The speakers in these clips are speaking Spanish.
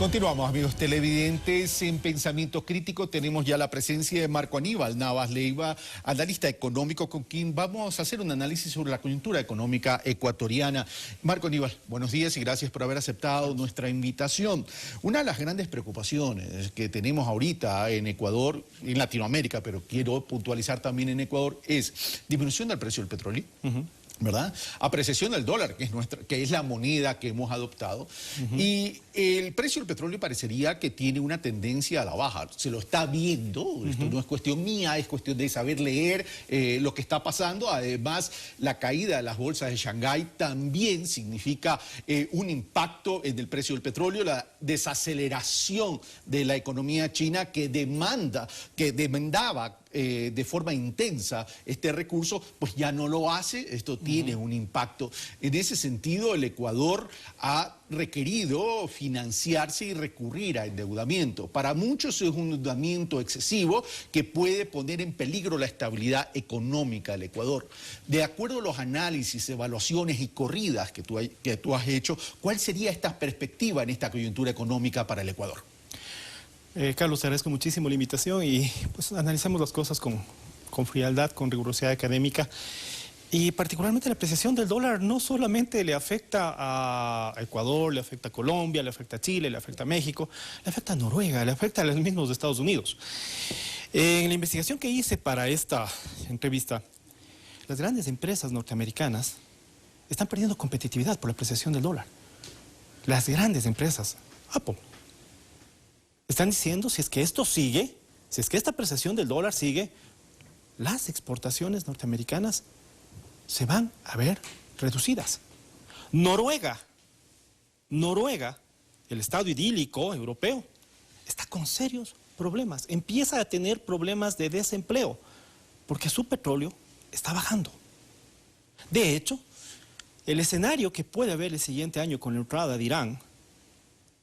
Continuamos, amigos televidentes. En Pensamiento Crítico tenemos ya la presencia de Marco Aníbal Navas Leiva, analista económico, con quien vamos a hacer un análisis sobre la coyuntura económica ecuatoriana. Marco Aníbal, buenos días y gracias por haber aceptado nuestra invitación. Una de las grandes preocupaciones que tenemos ahorita en Ecuador, en Latinoamérica, pero quiero puntualizar también en Ecuador, es disminución del precio del petróleo. ¿Verdad? Apreciación del dólar, que es la moneda que hemos adoptado. Y el precio del petróleo parecería que tiene una tendencia a la baja. Se lo está viendo, esto no es cuestión mía, es cuestión de saber leer lo que está pasando. Además, la caída de las bolsas de Shanghái también significa un impacto en el precio del petróleo, la desaceleración de la economía china que demandaba de forma intensa este recurso, pues ya no lo hace. Esto tiene un impacto. En ese sentido, el Ecuador ha requerido financiarse y recurrir a endeudamiento. Para muchos es un endeudamiento excesivo que puede poner en peligro la estabilidad económica del Ecuador. De acuerdo a los análisis, evaluaciones y corridas que tú has hecho, ¿cuál sería esta perspectiva en esta coyuntura económica para el Ecuador? Carlos, te agradezco muchísimo la invitación y pues analicemos las cosas con frialdad, con rigurosidad académica. Y particularmente la apreciación del dólar no solamente le afecta a Ecuador, le afecta a Colombia, le afecta a Chile, le afecta a México, le afecta a Noruega, le afecta a los mismos de Estados Unidos. En la investigación que hice para esta entrevista, las grandes empresas norteamericanas están perdiendo competitividad por la apreciación del dólar. Las grandes empresas, Apple, están diciendo, si es que esto sigue, si es que esta apreciación del dólar sigue, las exportaciones norteamericanas se van a ver reducidas. Noruega, el estado idílico europeo, está con serios problemas. Empieza a tener problemas de desempleo porque su petróleo está bajando. De hecho, el escenario que puede haber el siguiente año con la entrada de Irán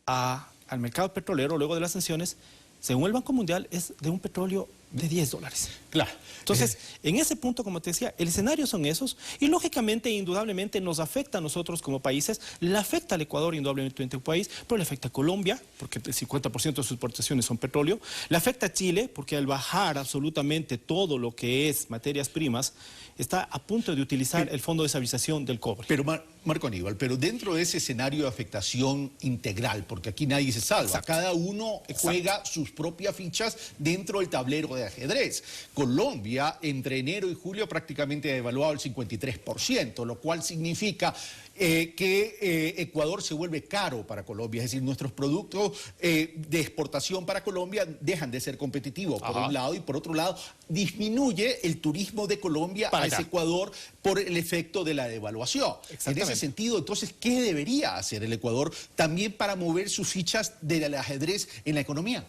al mercado petrolero luego de las sanciones, según el Banco Mundial, es de un petróleo de $10. Claro. Entonces, en ese punto, como te decía, el escenario son esos y lógicamente, indudablemente, nos afecta a nosotros como países, le afecta al Ecuador indudablemente un país, pero le afecta a Colombia, porque el 50% de sus exportaciones son petróleo, le afecta a Chile, porque al bajar absolutamente todo lo que es materias primas, está a punto de utilizar el Fondo de Estabilización del Cobre. Pero Marco Aníbal, pero dentro de ese escenario de afectación integral, porque aquí nadie se salva, Exacto. Cada uno juega sus propias fichas dentro del tablero de ajedrez. Colombia, entre enero y julio, prácticamente ha devaluado el 53%, lo cual significa que Ecuador se vuelve caro para Colombia, es decir, nuestros productos de exportación para Colombia dejan de ser competitivos, por un lado, y por otro lado, disminuye el turismo de Colombia a ese Ecuador por el efecto de la devaluación. En ese sentido, entonces, ¿qué debería hacer el Ecuador también para mover sus fichas del ajedrez en la economía?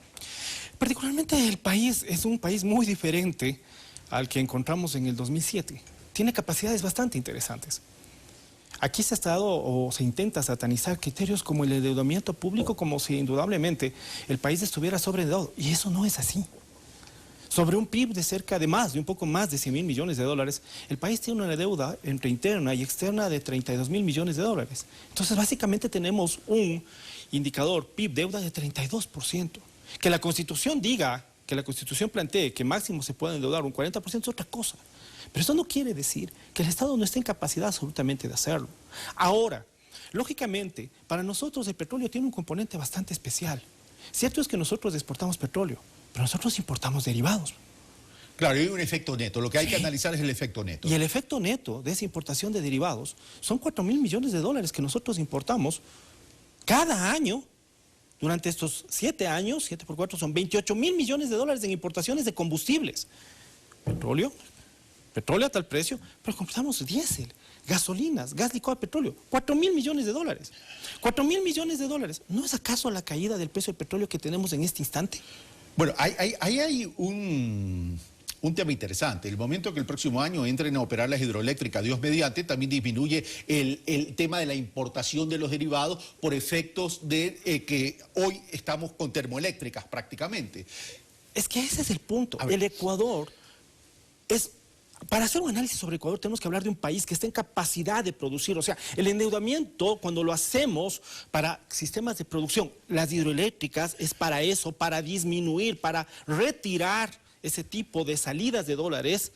Particularmente el país es un país muy diferente al que encontramos en el 2007. Tiene capacidades bastante interesantes. Aquí se ha estado o se intenta satanizar criterios como el endeudamiento público, como si indudablemente el país estuviera sobreendeudado. Y eso no es así. Sobre un PIB de cerca de un poco más de 100.000 millones de dólares, el país tiene una deuda entre interna y externa de 32.000 millones de dólares. Entonces, básicamente tenemos un indicador PIB-deuda de 32%. Que la Constitución diga, que la Constitución plantee que máximo se puede endeudar un 40% es otra cosa. Pero eso no quiere decir que el Estado no esté en capacidad absolutamente de hacerlo. Ahora, lógicamente, para nosotros el petróleo tiene un componente bastante especial. Cierto es que nosotros exportamos petróleo, pero nosotros importamos derivados. Claro, hay un efecto neto. Lo que hay que analizar es el efecto neto. Y el efecto neto de esa importación de derivados son 4.000 millones de dólares que nosotros importamos cada año. Durante estos 7 años, 7 por 4 son 28.000 millones de dólares en importaciones de combustibles. Petróleo a tal precio, pero compramos diésel, gasolinas, gas licuado de petróleo, 4.000 millones de dólares. 4.000 millones de dólares. ¿No es acaso la caída del precio del petróleo que tenemos en este instante? Bueno, hay un tema interesante. El momento que el próximo año entren a operar las hidroeléctricas, Dios mediante, también disminuye el tema de la importación de los derivados por efectos de que hoy estamos con termoeléctricas prácticamente. Es que ese es el punto. El Ecuador es para hacer un análisis sobre Ecuador tenemos que hablar de un país que está en capacidad de producir. O sea, el endeudamiento, cuando lo hacemos para sistemas de producción, las hidroeléctricas es para eso, para disminuir, para retirar ese tipo de salidas de dólares,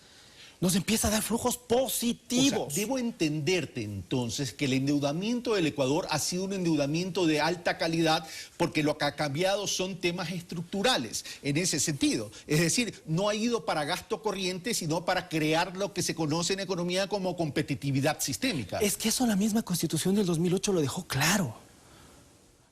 nos empieza a dar flujos positivos. O sea, debo entenderte entonces que el endeudamiento del Ecuador ha sido un endeudamiento de alta calidad porque lo que ha cambiado son temas estructurales en ese sentido. Es decir, no ha ido para gasto corriente, sino para crear lo que se conoce en economía como competitividad sistémica. Es que eso la misma Constitución del 2008 lo dejó claro.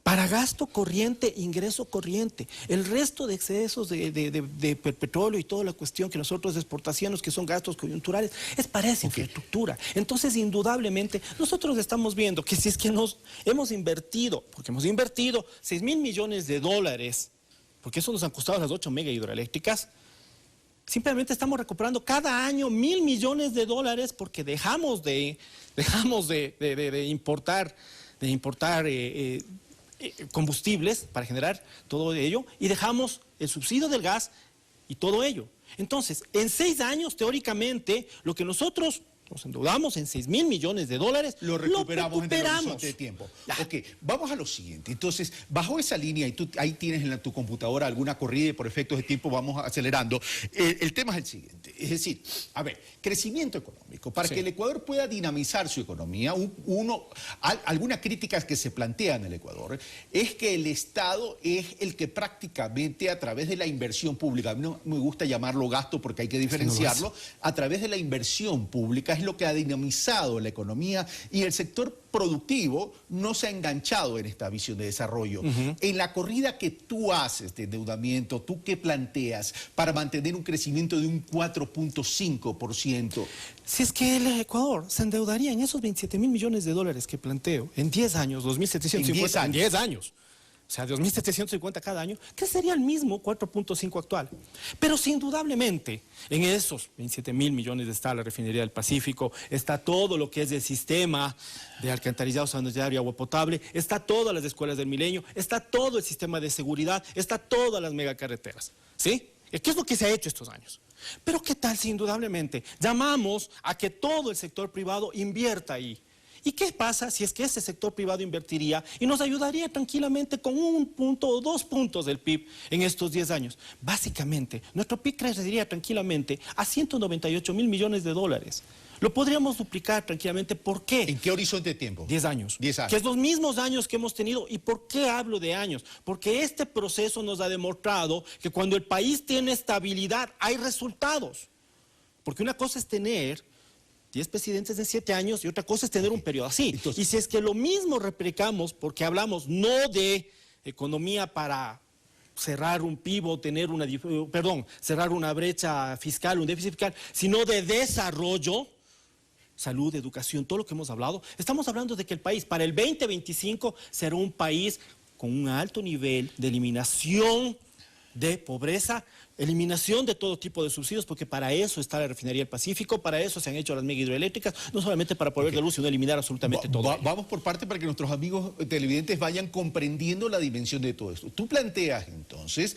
Para gasto corriente, ingreso corriente. El resto de excesos de petróleo y toda la cuestión que nosotros exportaciones, que son gastos coyunturales, es para esa infraestructura. Entonces, indudablemente, nosotros estamos viendo que si es que nos hemos invertido, porque hemos invertido 6.000 millones de dólares, porque eso nos han costado las 8 mega hidroeléctricas, simplemente estamos recuperando cada año 1.000 millones de dólares porque dejamos de importar combustibles para generar todo ello y dejamos el subsidio del gas y todo ello. Entonces, en 6 años, teóricamente, lo que nosotros nos endeudamos en 6.000 millones de dólares, lo recuperamos en el horizonte de tiempo. Ya. Ok, vamos a lo siguiente. Entonces, bajo esa línea, y tú ahí tienes en tu computadora alguna corrida y por efectos de tiempo vamos acelerando, el tema es el siguiente. Es decir, a ver, crecimiento económico. Para que el Ecuador pueda dinamizar su economía, algunas críticas que se plantean en el Ecuador es que el Estado es el que prácticamente a través de la inversión pública, a mí no me gusta llamarlo gasto porque hay que diferenciarlo, a través de la inversión pública es lo que ha dinamizado la economía y el sector productivo no se ha enganchado en esta visión de desarrollo. En la corrida que tú haces de endeudamiento, ¿tú qué planteas para mantener un crecimiento de un 4.5%? Si es que el Ecuador se endeudaría en esos 27.000 millones de dólares que planteo en 10 años, 2.750 en 10 años. O sea, 2.750 cada año, que sería el mismo 4.5 actual. Pero sin indudablemente, en esos 27.000 millones está la refinería del Pacífico, está todo lo que es el sistema de alcantarillado sanitario y agua potable, está todas las escuelas del Milenio, está todo el sistema de seguridad, está todas las megacarreteras, ¿sí? ¿Qué es lo que se ha hecho estos años? Pero ¿qué tal si indudablemente llamamos a que todo el sector privado invierta ahí? ¿Y qué pasa si es que ese sector privado invertiría y nos ayudaría tranquilamente con 1 punto o 2 puntos del PIB en estos 10 años? Básicamente, nuestro PIB crecería tranquilamente a 198.000 millones de dólares. Lo podríamos duplicar tranquilamente. ¿Por qué? ¿En qué horizonte de tiempo? 10 años. 10 años. Que es los mismos años que hemos tenido. ¿Y por qué hablo de años? Porque este proceso nos ha demostrado que cuando el país tiene estabilidad hay resultados. Porque una cosa es tener 10 presidentes en 7 años y otra cosa es tener un periodo así. Entonces, y si es que lo mismo replicamos, porque hablamos no de economía para cerrar un PIB o cerrar una brecha fiscal, un déficit fiscal, sino de desarrollo, salud, educación, todo lo que hemos hablado, estamos hablando de que el país para el 2025 será un país con un alto nivel de eliminación de pobreza, eliminación de todo tipo de subsidios, porque para eso está la refinería del Pacífico, para eso se han hecho las mega hidroeléctricas, no solamente para proveer de luz, sino eliminar absolutamente todo. Vamos por parte para que nuestros amigos televidentes vayan comprendiendo la dimensión de todo esto. Tú planteas entonces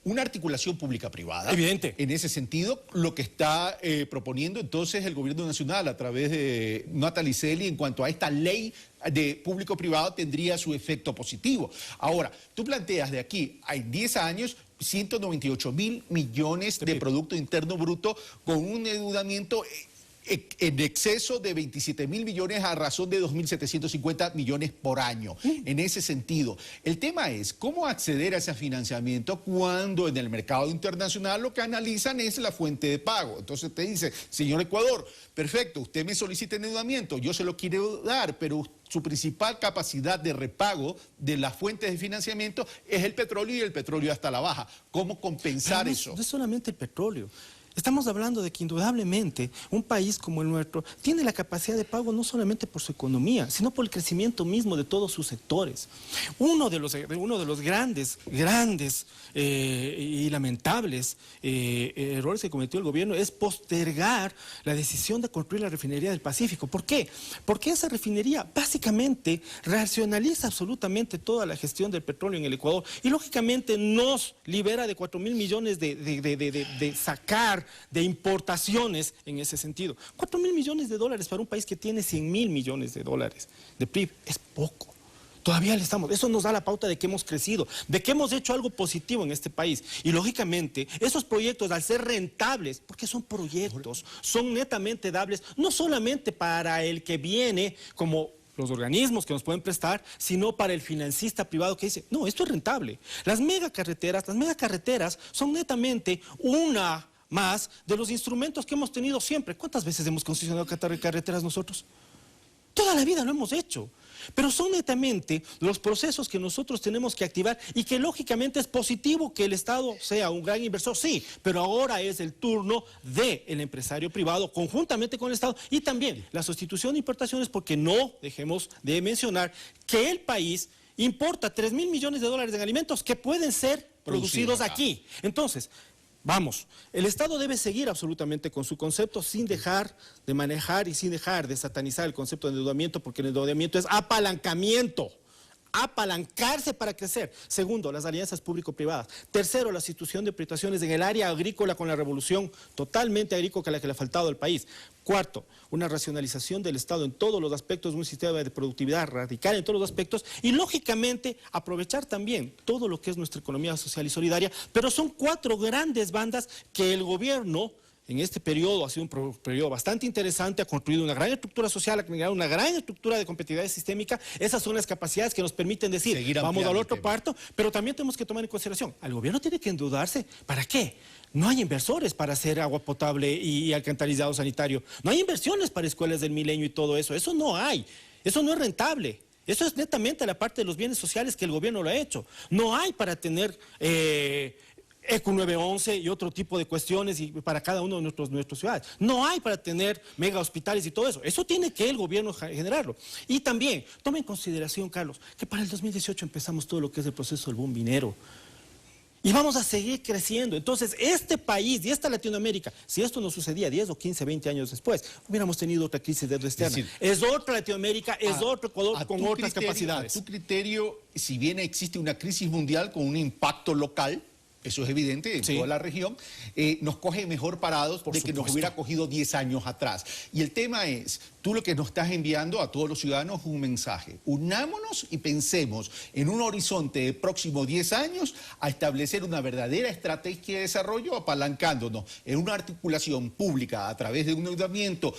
una articulación pública-privada. Evidente. En ese sentido, lo que está proponiendo entonces el gobierno nacional a través de Natalie Celi en cuanto a esta ley de público-privado tendría su efecto positivo. Ahora, tú planteas de aquí a 10 años 198.000 millones de Producto Interno Bruto con un endeudamiento en exceso de 27.000 millones a razón de 2.750 millones por año. En ese sentido, el tema es cómo acceder a ese financiamiento cuando en el mercado internacional lo que analizan es la fuente de pago. Entonces te dice, señor Ecuador, perfecto, usted me solicita endeudamiento, yo se lo quiero dar, pero su principal capacidad de repago de las fuentes de financiamiento es el petróleo y el petróleo hasta la baja. ¿Cómo compensar eso? No es solamente el petróleo. Estamos hablando de que indudablemente un país como el nuestro tiene la capacidad de pago no solamente por su economía, sino por el crecimiento mismo de todos sus sectores. Uno de los grandes y lamentables errores que cometió el gobierno es postergar la decisión de construir la refinería del Pacífico. ¿Por qué? Porque esa refinería básicamente racionaliza absolutamente toda la gestión del petróleo en el Ecuador y lógicamente nos libera de 4.000 millones de sacar par de importaciones en ese sentido. 4.000 millones de dólares para un país que tiene 100.000 millones de dólares de PIB es poco. Todavía le estamos. Eso nos da la pauta de que hemos crecido, de que hemos hecho algo positivo en este país. Y lógicamente, esos proyectos, al ser rentables, porque son proyectos, son netamente dables, no solamente para el que viene como los organismos que nos pueden prestar, sino para el financista privado que dice, no, esto es rentable. Las megacarreteras son netamente una más de los instrumentos que hemos tenido siempre. ¿Cuántas veces hemos concesionado carreteras nosotros? Toda la vida lo hemos hecho. Pero son netamente los procesos que nosotros tenemos que activar y que lógicamente es positivo que el Estado sea un gran inversor, sí, pero ahora es el turno del empresario privado conjuntamente con el Estado y también la sustitución de importaciones, porque no dejemos de mencionar que el país importa 3.000 millones de dólares en alimentos que pueden ser producidos aquí. Entonces, vamos, el Estado debe seguir absolutamente con su concepto sin dejar de manejar y sin dejar de satanizar el concepto de endeudamiento, porque el endeudamiento es apalancamiento, apalancarse para crecer. Segundo, las alianzas público-privadas. Tercero, la institución de prestaciones en el área agrícola con la revolución totalmente agrícola a la que le ha faltado al país. Cuarto, una racionalización del Estado en todos los aspectos, un sistema de productividad radical en todos los aspectos y, lógicamente, aprovechar también todo lo que es nuestra economía social y solidaria, pero son 4 grandes bandas que el gobierno en este periodo ha sido un periodo bastante interesante, ha construido una gran estructura social, ha creado una gran estructura de competitividad sistémica. Esas son las capacidades que nos permiten decir, vamos al otro parto, pero también tenemos que tomar en consideración, al gobierno tiene que endeudarse, ¿para qué? No hay inversores para hacer agua potable y alcantarizado sanitario, no hay inversiones para escuelas del milenio y todo eso, eso no hay, eso no es rentable. Eso es netamente la parte de los bienes sociales que el gobierno lo ha hecho. No hay para tener ECU 911 y otro tipo de cuestiones y para cada uno de nuestras ciudades. No hay para tener mega hospitales y todo eso. Eso tiene que el gobierno generarlo. Y también, toma en consideración, Carlos, que para el 2018 empezamos todo lo que es el proceso del boom minero. Y vamos a seguir creciendo. Entonces, este país y esta Latinoamérica, si esto no sucedía 10 o 15, 20 años después, hubiéramos tenido otra crisis de deuda externa. Es otra Latinoamérica, es otro Ecuador con otras capacidades. A tu criterio, si bien existe una crisis mundial con un impacto local, eso es evidente en toda la región, nos coge mejor parados de que nos hubiera cogido 10 años atrás. Y el tema es, tú lo que nos estás enviando a todos los ciudadanos es un mensaje. Unámonos y pensemos en un horizonte de próximos 10 años a establecer una verdadera estrategia de desarrollo apalancándonos en una articulación pública a través de un endeudamiento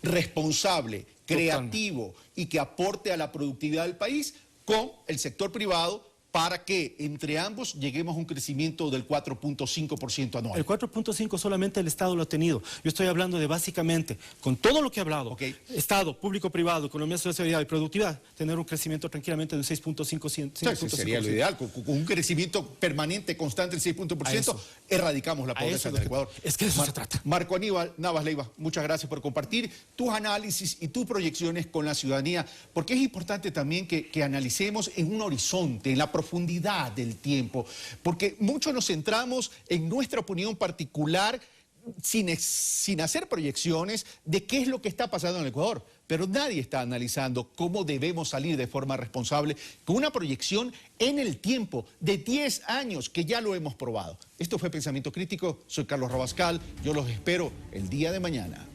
responsable, creativo y que aporte a la productividad del país con el sector privado, para que entre ambos lleguemos a un crecimiento del 4.5% anual. El 4.5 solamente el Estado lo ha tenido. Yo estoy hablando de básicamente, con todo lo que he hablado, Estado, público-privado, economía, sociedad y productividad, tener un crecimiento tranquilamente de 6.5%. Sería lo ideal, con un crecimiento permanente, constante del 6%, erradicamos la pobreza en el Ecuador. Es que de eso se trata. Marco Aníbal Navas Leiva, muchas gracias por compartir tus análisis y tus proyecciones con la ciudadanía, porque es importante también que analicemos en un horizonte, en la profundidad del tiempo, porque muchos nos centramos en nuestra opinión particular sin hacer proyecciones de qué es lo que está pasando en el Ecuador, pero nadie está analizando cómo debemos salir de forma responsable con una proyección en el tiempo de 10 años que ya lo hemos probado. Esto fue Pensamiento Crítico, soy Carlos Rabascal, yo los espero el día de mañana.